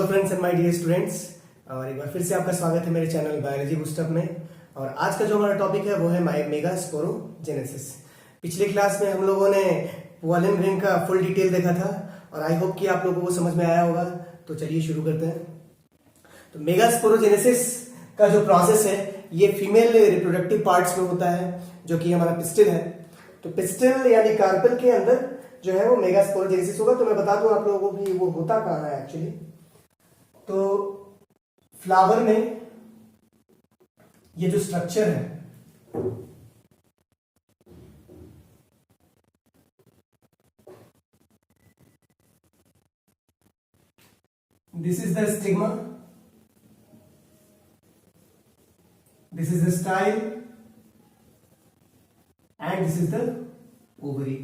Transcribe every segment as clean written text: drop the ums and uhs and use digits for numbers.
Hello friends and my dear students. और एक बार फिर से आपका स्वागत है मेरे चैनल बायोलॉजी बूस्टअप में। और आज का जो हमारा टॉपिक है वो है मेगास्पोरोजेनेसिस। पिछली क्लास में हम लोगों ने पोलन रिंग का फुल डिटेल देखा था और आई होप कि आप लोगों को समझ में आया होगा। तो चलिए शुरू करते हैं। तो मेगास्पोरोजेनेसिस का जो प्रोसेस है ये फीमेल रिप्रोडक्टिव पार्ट्स में होता है, जो कि हमारा पिस्टिल है। तो पिस्टिल यानी कार्पेल के अंदर जो है वो मेगास्पोरोजेनेसिस होगा। तो मैं बता दूं आप लोगों को कि वो होता कहाँ है एक्चुअली। तो फ्लावर में ये जो स्ट्रक्चर है this is the stigma, this is the style and this is the ovary.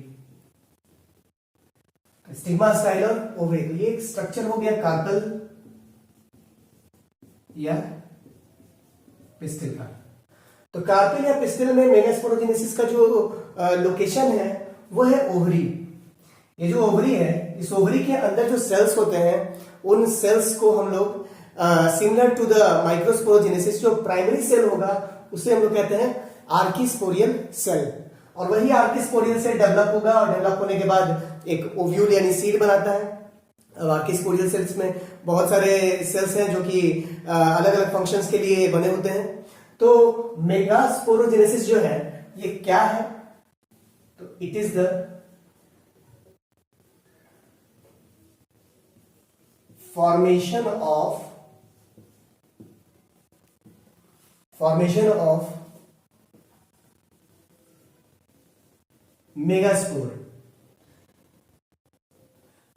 Stigma, style और ओवरी, तो ये एक स्ट्रक्चर हो गया कार्पेल या पिस्टिल का। तो कार्पेल या पिस्टिल में मेगास्पोरोजेनेसिस का जो लोकेशन है वो है ओवरी। ये जो ओवरी है, इस ओवरी के अंदर जो सेल्स होते हैं उन सेल्स को हम लोग सिमिलर टू द माइक्रोस्पोरोजेनेसिस, जो प्राइमरी सेल होगा उसे हम लोग कहते हैं आर्किस्पोरियल सेल। और वही आर्किस्पोरियल सेल डेवलप होगा और डेवलप होने के बाद एक ओव्यूल यानी सीड बनाता है। आर्किस्पोरियल सेल्स में बहुत सारे सेल्स हैं जो कि अलग अलग फंक्शंस के लिए बने होते हैं। तो मेगास्पोरोजेनेसिस जो है ये क्या है? तो it is the formation of megaspore.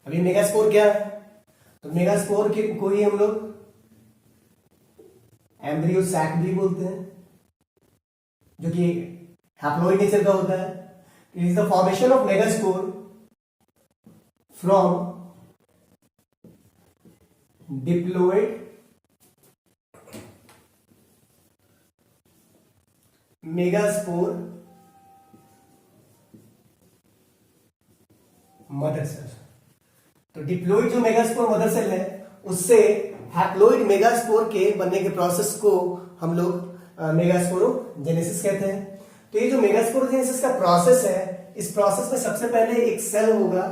अभी मेगास्पोर क्या है? तो मेगास्पोर को ही हम लोग एम्ब्रियो सैक भी बोलते हैं, जो कि हैप्लॉइड नेचर का होता है। It is the formation of megaspore from diploid megaspore mother cell. तो डिप्लॉइड जो मेगास्पोर मदर सेल है उससे हैप्लॉइड मेगास्पोर के बनने के प्रोसेस को हम लोग मेगास्पोरोजेनेसिस कहते हैं। तो ये जो मेगास्पोरोजेनेसिस का प्रोसेस है, इस प्रोसेस में सबसे पहले एक सेल होगा,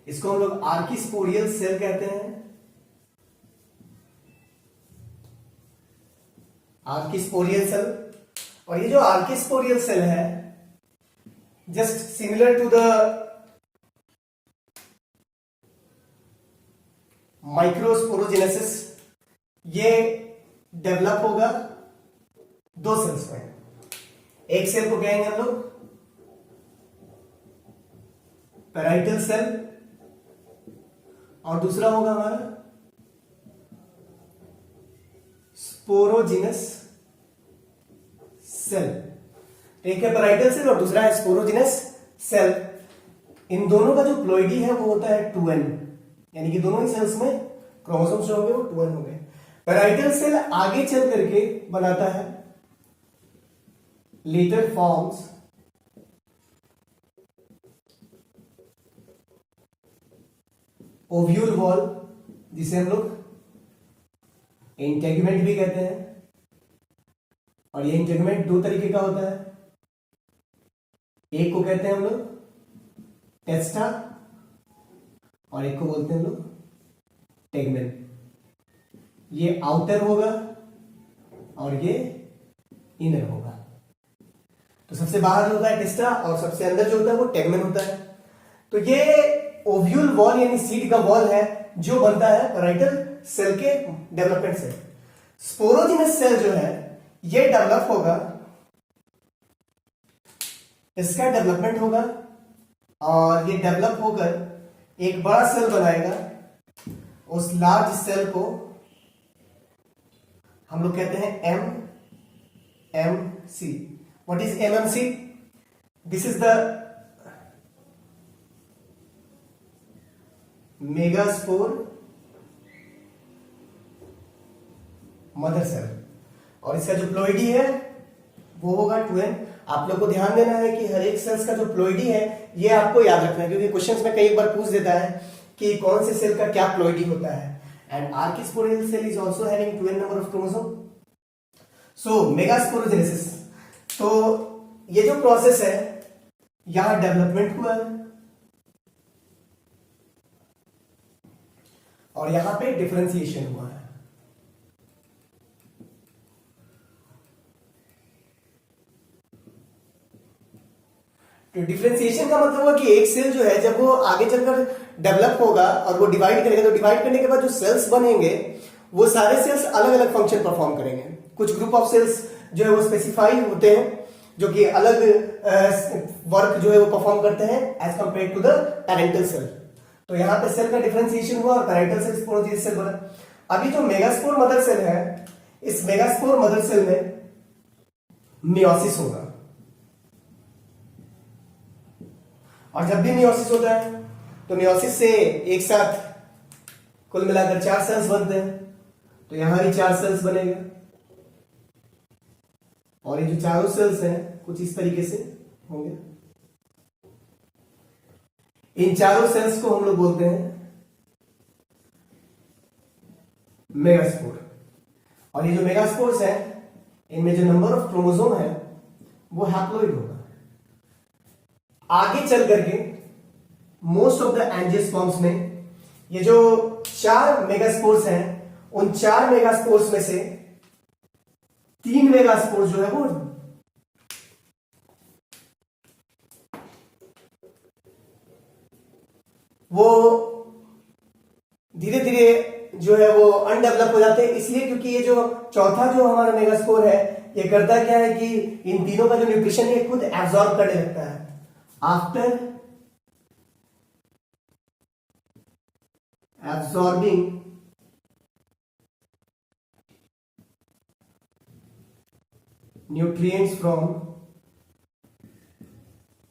इसको हम लोग आर्किस्पोरियल सेल कहते हैं। Archesporial cell. और ये जो आर्किस्पोरियल सेल है just similar to the microsporogenesis, ये डेवलप होगा दो सेल्स में। एक सेल को कहेंगे हम लोग पैराइटल सेल और दूसरा होगा हमारा स्पोरोजिनस सेल। एक है पैराइटल सेल और दूसरा है स्पोरोजिनस सेल। इन दोनों का जो प्लॉइडी है वो होता है 2n, यानी कि दोनों ही सेल्स में क्रोमोसोम्स जो होंगे वो 2n होंगे। पैराइटल सेल आगे चल करके बनाता है लेटर फॉर्म्स ओव्यूल वॉल, जिसे हम लोग इंटेगुमेंट भी कहते हैं। और ये इंटेगुमेंट दो तरीके का होता है। एक को कहते हैं हम लोग टेस्टा और एक को बोलते हैं हम लोग टेगमेन। ये आउटर होगा और ये इनर होगा। तो सबसे बाहर होता है टेस्टा और सबसे अंदर जो होता है वो टेगमेन होता है। तो ये ओव्यूल वॉल यानी सीड का वॉल है जो बनता है पैराइटल सेल के डेवलपमेंट से। स्पोरोजिनस सेल जो है ये डेवलप होगा, इसका डेवलपमेंट होगा और ये डेवलप होकर एक बड़ा सेल बनाएगा। उस लार्ज सेल को हम लोग कहते हैं MMC। What is MMC? This is the megaspore mother cell. और इसका जो प्लॉइडी है वो होगा 2n। आप लोग को ध्यान देना है कि हर एक सेल्स का जो प्लॉइडी है ये आपको याद रखना है, क्योंकि क्वेश्चंस में कई बार पूछ देता है कि कौन से सेल का क्या प्लॉइडी होता है। And archesporial cell is also having 12 number of chromosome. So megasporogenesis, तो ये जो प्रोसेस है यहां डेवलपमेंट हुआ है और यहां पे डिफरेंशिएशन हुआ है। तो डिफरेंशिएशन का मतलब हुआ कि एक सेल जो है जब वो आगे चलकर डेवलप होगा और वो डिवाइड करेगा, तो डिवाइड करने के बाद जो सेल्स बनेंगे वो सारे सेल्स अलग अलग फंक्शन परफॉर्म करेंगे। कुछ ग्रुप ऑफ सेल्स जो है वो स्पेसिफाई होते हैं जो कि अलग वर्क जो है वो परफॉर्म करते हैं as compare to the parental cell. तो यहां पे सेल का डिफरेंशिएशन हुआ और पैरेंटल सेल स्पोरोजेनियस सेल बना। अभी जो मेगास्पोर मदर सेल है, इस मेगास्पोर मदर सेल में मियोसिस होगा और जब भी मियोसिस होता है तो मियोसिस से एक साथ कुल मिलाकर 4 सेल्स बनते हैं। तो यहां भी 4 सेल्स बनेगा और ये जो चारों सेल्स हैं कुछ इस तरीके से होंगे। इन चारों सेल्स को हम लोग बोलते हैं मेगास्पोर। और ये जो मेगास्पोर्स है इनमें जो नंबर ऑफ क्रोमोसोम है वो हैप्लॉइड होगा। आगे चल करके मोस्ट ऑफ द एंजियोस्पर्म्स में ये जो 4 मेगास्पोर्स हैं उन 4 मेगास्पोर्स में से 3 मेगास्पोर्स जो है वो धीरे धीरे जो है वो अनडेवलप हो जाते हैं। इसलिए क्योंकि ये जो चौथा जो हमारा मेगास्पोर है ये करता क्या है कि इन तीनों का जो न्यूट्रिशन है खुद एब्जॉर्ब करने लगता है। After absorbing nutrients from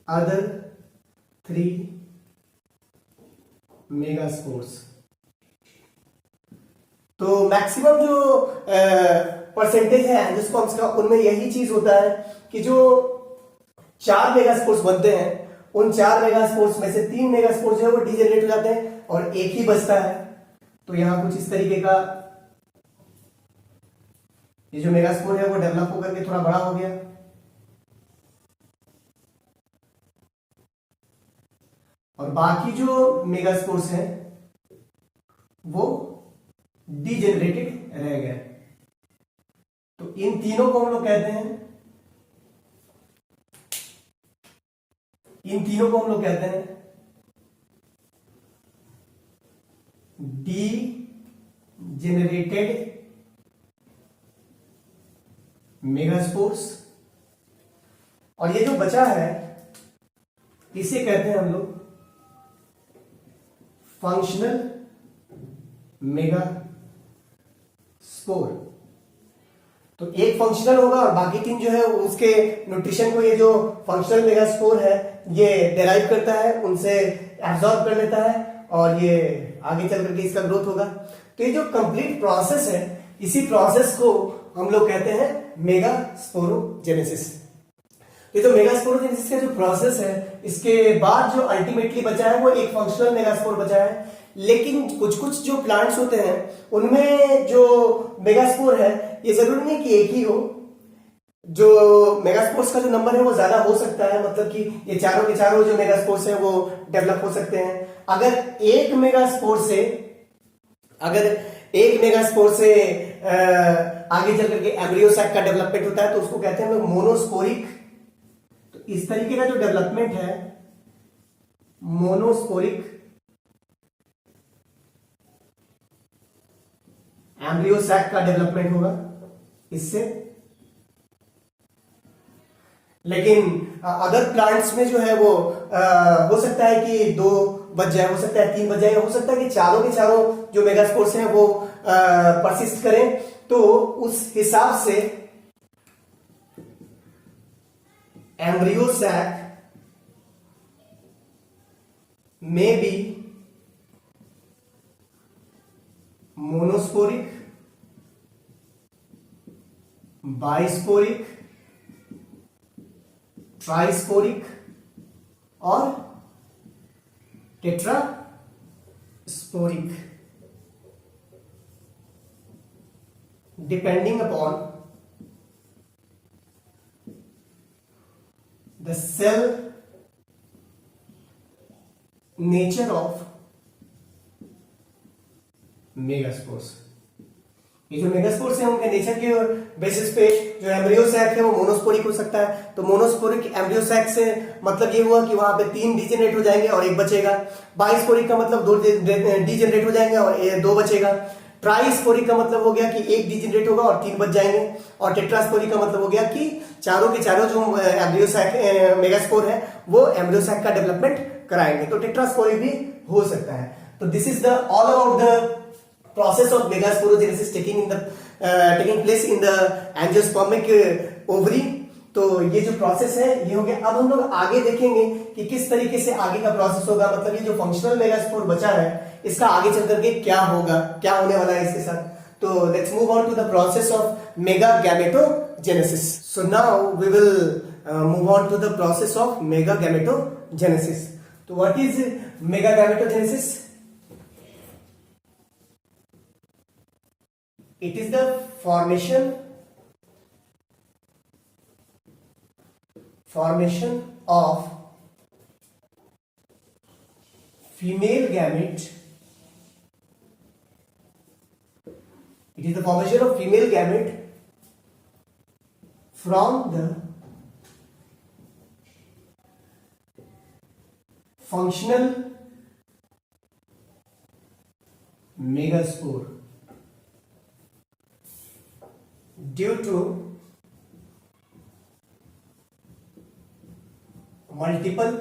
other 3 megaspores। तो मैक्सिमम जो परसेंटेज है एंजियोस्पर्म्स का उनमें यही चीज होता है कि जो 4 मेगास्पोर्स बनते हैं उन 4 मेगास्पोर्स में से 3 मेगास्पोर्स जो है वो डीजेनरेट हो जाते हैं और एक ही बचता है। तो यहां कुछ इस तरीके का ये जो मेगास्पोर है वो डेवलप होकर के थोड़ा बड़ा हो गया और बाकी जो मेगास्पोर्स हैं वो डीजेनरेटेड रह गए। तो इन तीनों को हम लोग कहते हैं डीजेनरेटेड मेगास्पोर्स। और ये जो बचा है इसे कहते हैं हम लोग फंक्शनल मेगास्पोर। तो एक फंक्शनल होगा और बाकी 3 जो है उसके न्यूट्रिशन को ये जो फंक्शनल मेगास्पोर है ये डेराइव करता है, उनसे एब्जॉर्ब कर लेता है और ये आगे चल करके इसका ग्रोथ होगा। तो ये जो कंप्लीट प्रोसेस है इसी प्रोसेस को हम लोग कहते हैं मेगास्पोरोजेनेसिस। ये जो मेगास्पोरोजेनेसिस का जो प्रोसेस है इसके बाद जो अल्टीमेटली बचा है वो एक फंक्शनल मेगास्पोर बचा है। लेकिन कुछ कुछ जो प्लांट्स होते हैं उनमें जो मेगास्पोर है ये जरूरी नहीं कि एक ही हो। जो मेगास्पोर्स का जो नंबर है वो ज्यादा हो सकता है, मतलब कि ये चारों के चारों जो मेगास्पोर्स हैं वो डेवलप हो सकते हैं। अगर एक मेगास्पोर से आगे चल करके एम्ब्रियो सैक का डेवलपमेंट होता है तो उसको कहते हैं हम लोग मोनोस्पोरिक। तो इस तरीके का जो डेवलपमेंट है मोनोस्पोरिक एम्ब्रियो सैक का डेवलपमेंट होगा इससे। लेकिन अदर प्लांट्स में जो है वो हो सकता है कि 2 बच जाए, हो सकता है 3 बच जाए, हो सकता है कि चारों के चारों जो मेगास्पोर्स हैं वो परसिस्ट करें। तो उस हिसाब से एम्ब्रियो सैक में भी मोनोस्पोरिक, बाइस्पोरिक, ट्राइस्पोरिक और tetra sporic depending upon the cell nature of megaspores. ये जो मेगास्पोर्स है उनके नेचर के बेसिस पे जो एम्ब्रियो सैक है वो मोनोस्पोरिक हो सकता है। तो मोनोस्पोरिक एम्ब्रियो सैक से मतलब ये हुआ कि वहां पे 3 डीजेनरेट हो जाएंगे और एक बचेगा। बाइस्पोरिक का मतलब 2 डीजेनरेट हो जाएंगे और 2 बचेगा। ट्राइस्पोरिक का मतलब हो गया कि 1 डीजेनरेट होगा और 3 बच जाएंगे। और टेट्रास्पोरिक का मतलब हो गया कि चारों के चारों जो एम्ब्रियो सैक मेगास्पोर है वो एम्ब्रियो सैक का डेवलपमेंट कराएंगे। तो टेट्रास्पोरिक भी हो सकता है। तो this is the all about the process of megasporogenesis taking place in the angiospermic ovary। तो ये जो प्रोसेस है ये हो गया। अब हम लोग आगे देखेंगे कि किस तरीके से आगे का प्रोसेस होगा, मतलब ये जो फंक्शनल मेगास्पोर बचा है इसका आगे चल करके क्या होगा, क्या होने वाला है इसके साथ। तो let's move on to the process of megagametogenesis. So now we will move on to the process of megagametogenesis. तो what is megagametogenesis? It is the formation of female gamete. It is the formation of female gamete from the functional megaspore due to multiple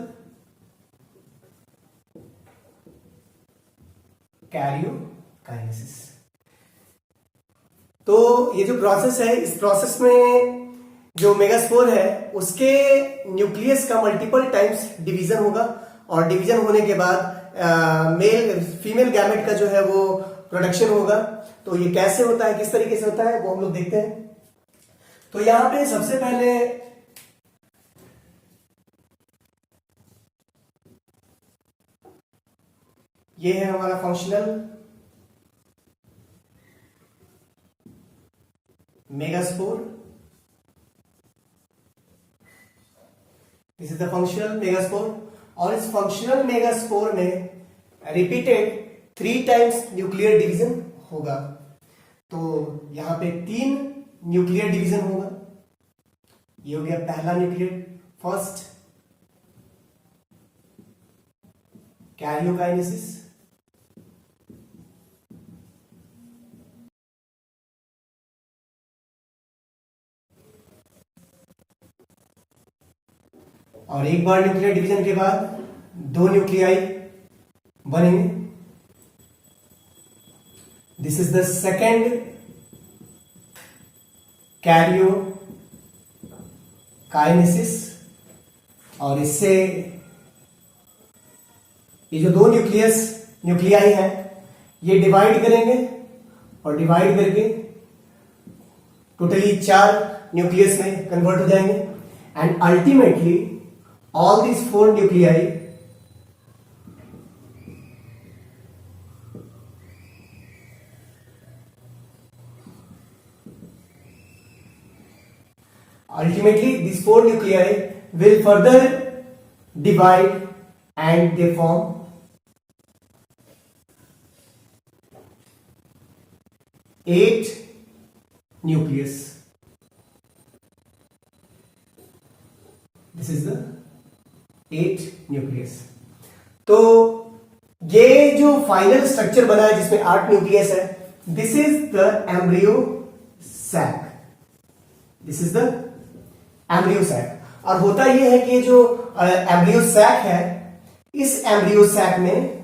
karyokinesis। तो ये जो process है इस process में जो megaspore है उसके न्यूक्लियस का मल्टीपल टाइम्स डिवीजन होगा और डिवीजन होने के बाद फीमेल गैमेट का जो है वो प्रोडक्शन होगा। तो ये कैसे होता है, किस तरीके से होता है वो हम लोग देखते हैं। तो यहां पे सबसे पहले ये है हमारा functional megaspore. This is the functional megaspore. और इस फंक्शनल मेगास्पोर में रिपीटेड 3 टाइम्स न्यूक्लियर डिवीजन होगा। तो यहां पे 3 न्यूक्लियर डिवीजन होगा। ये हो गया पहला न्यूक्लियर, फर्स्ट कैरियोकाइनेसिस, और एक बार न्यूक्लियर डिवीजन के बाद 2 न्यूक्लियाई बनेंगे। This is the second karyokinesis. और इससे ये जो 2 न्यूक्लियाई हैं ये डिवाइड करेंगे और डिवाइड करके टोटली 4 न्यूक्लियस में कन्वर्ट हो जाएंगे। And ultimately all these 4 nuclei will further divide and they form eight nucleus. This is the 8 nucleus। तो ये जो फाइनल स्ट्रक्चर बना है जिसमें 8 न्यूक्लियस है, this is the embryo sac. This is the embryo sac. और होता यह है कि जो एम्ब्रियो सैक है, इस एम्ब्रियो सैक में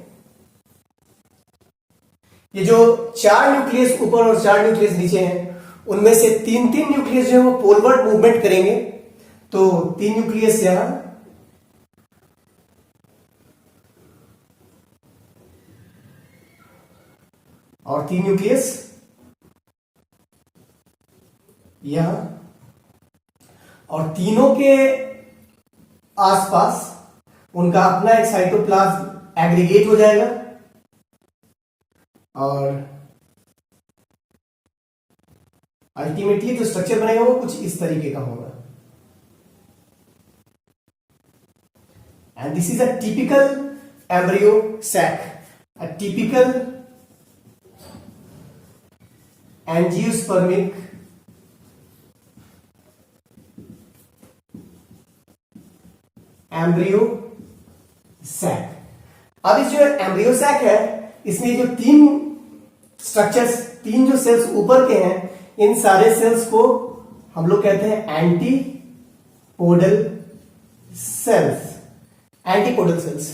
ये जो 4 न्यूक्लियस ऊपर और 4 न्यूक्लियस नीचे हैं, उनमें से 3 न्यूक्लियस जो है वो पोलवर्ड मूवमेंट करेंगे। तो 3 न्यूक्लियस यहां और 3 न्यूक्लियस यहां, और तीनों के आसपास उनका अपना एक साइटोप्लाज्म एग्रीगेट हो जाएगा। और अल्टीमेटली जो स्ट्रक्चर बनेगा वो कुछ इस तरीके का होगा। And this is a typical embryo sac, a typical angiospermic embryo sac. अब इस जो एम्ब्रियो सैक है, इसमें जो तीन स्ट्रक्चर्स, तीन जो सेल्स ऊपर के हैं, इन सारे सेल्स को हम लोग कहते हैं एंटीपोडल सेल्स, एंटीपोडल सेल्स।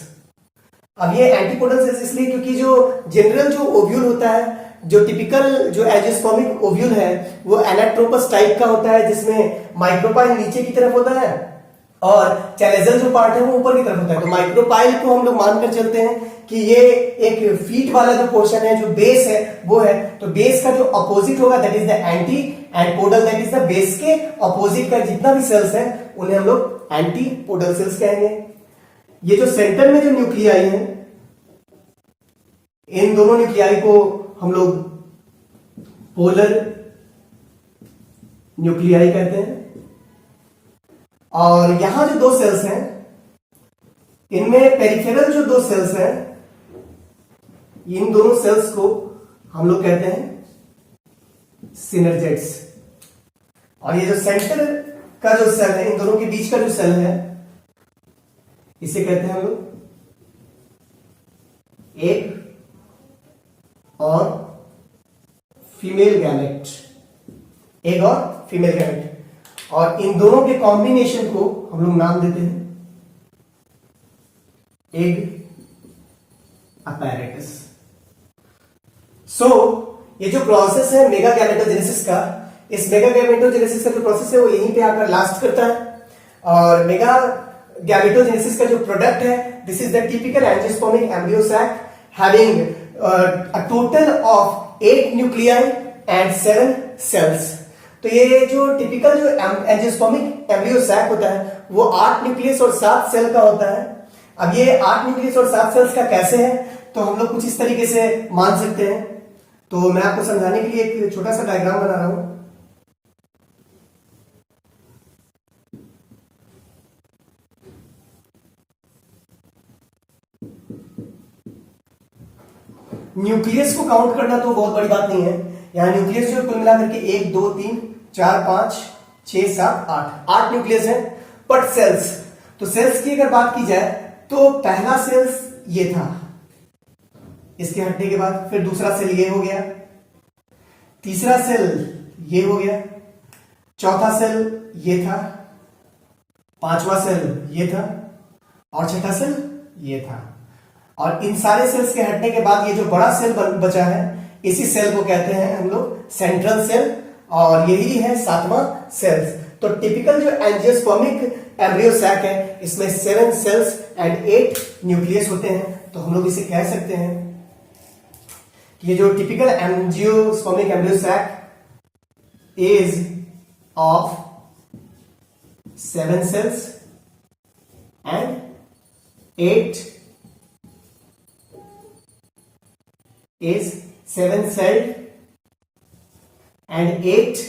अब ये एंटीपोडल सेल्स इसलिए क्योंकि जो जनरल जो ओव्यूल होता है, जो टिपिकल जो एंजियोस्पर्मिक ओव्यूल है, वो एनाट्रोपस टाइप का होता है, जिसमें माइक्रोपाइल नीचे की तरफ होता है और चैलेजल जो पार्ट है वो ऊपर की तरफ होता है। तो माइक्रोपाइल को हम लोग मानकर चलते हैं कि ये एक फीट वाला जो पोर्शन है, जो बेस है वो है, तो बेस का जो अपोजिट होगा that is the anti, and podal that is the base के अपोजिट का जितना भी सेल्स है उन्हें हम लोग एंटीपोडल सेल्स कहेंगे। ये जो सेंटर में जो न्यूक्लियाई है, इन दोनों न्यूक्लियाई को हम लोग पोलर न्यूक्लियाई कहते हैं। और यहां जो दो सेल्स हैं, इनमें पेरिफेरल जो दो सेल्स हैं, इन दोनों सेल्स को हम लोग कहते हैं सिनर्जेट्स। और ये जो सेंटर का जो सेल है, इन दोनों के बीच का जो सेल है, इसे कहते हैं हम लोग एग और फीमेल गैमेट, एग और फीमेल गैमेट। और इन दोनों के कॉम्बिनेशन को हम लोग नाम देते हैं एग अपैरेटस। सो ये जो प्रोसेस है मेगा गैमेटोजेनेसिस का, इस मेगा गैमेटोजेनेसिस का जो प्रोसेस है वो यहीं पे आकर लास्ट करता है। और मेगा गैमेटोजेनेसिस का जो प्रोडक्ट है, this is the typical angiospermic embryo sac having a total of 8 nuclei and 7 cells. तो ये जो टिपिकल जो एंजियोस्पर्मिक एम्ब्रियो सैक होता है वो 8 न्यूक्लियस और 7 सेल का होता है। अब ये 8 न्यूक्लियस और 7 सेल्स का कैसे है, तो हम लोग कुछ इस तरीके से मान सकते हैं। तो मैं आपको समझाने के लिए एक छोटा सा डायग्राम बना रहा हूं। न्यूक्लियस को काउंट करना तो बहुत बड़ी बात नहीं है। यहां न्यूक्लियस जो कुल मिलाकर के 1 2 3 4 5 6 7 8 न्यूक्लियस है। बट सेल्स, तो सेल्स की अगर बात की जाए तो पहला सेल्स ये था, इसके हटने के बाद फिर दूसरा सेल ये हो गया, तीसरा सेल ये हो गया, चौथा सेल ये था, पांचवा सेल ये था और छठा सेल ये था। और इन सारे सेल्स के हटने के बाद ये जो बड़ा सेल बचा है, इसी सेल को कहते हैं हम लोग सेंट्रल सेल, और यही है 7वां सेल्स। तो टिपिकल जो एंजियोस्पर्मिक एम्ब्रियो सैक है, इसमें 7 सेल्स एंड 8 न्यूक्लियस होते हैं। तो हम लोग इसे कह सकते हैं कि ये जो typical angiospermic embryo sac is of 7 cells and 8 is 7 celled and 8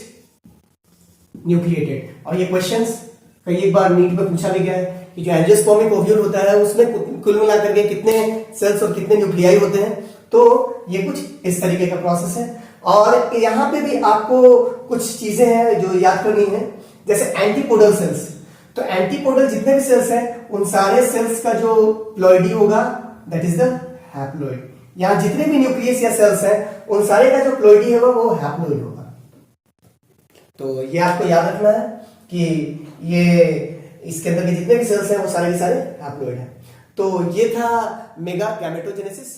nucleated। और ये क्वेश्चंस कई एक बार नीट में पूछा भी गया है कि जो एंजियोस्पर्मिक ओव्यूल होता है उसमें कुल मिलाकर के कितने सेल्स और कितने न्यूक्लियाई होते हैं। तो ये कुछ इस तरीके का प्रोसेस है। और यहाँ पे भी आपको कुछ चीजें हैं जो याद करनी है, जैसे एंटीपोडल सेल्स। तो एंटीपोडल जितने भी सेल्स हैं, उन सारे सेल्स का जो प्लॉइडी होगा दैट इज द हैप्लॉइड। यहां जितने भी न्यूक्लियस या सेल्स हैं, उन सारे का जो प्लॉइडी होगा वो हैप्लॉइड होगा। तो ये आपको याद रखना है कि ये इसके अंदर के जितने भी सेल्स हैं वो सारे के सारे हैप्लॉइड हैं। तो ये था मेगा गैमेटोजेनेसिस।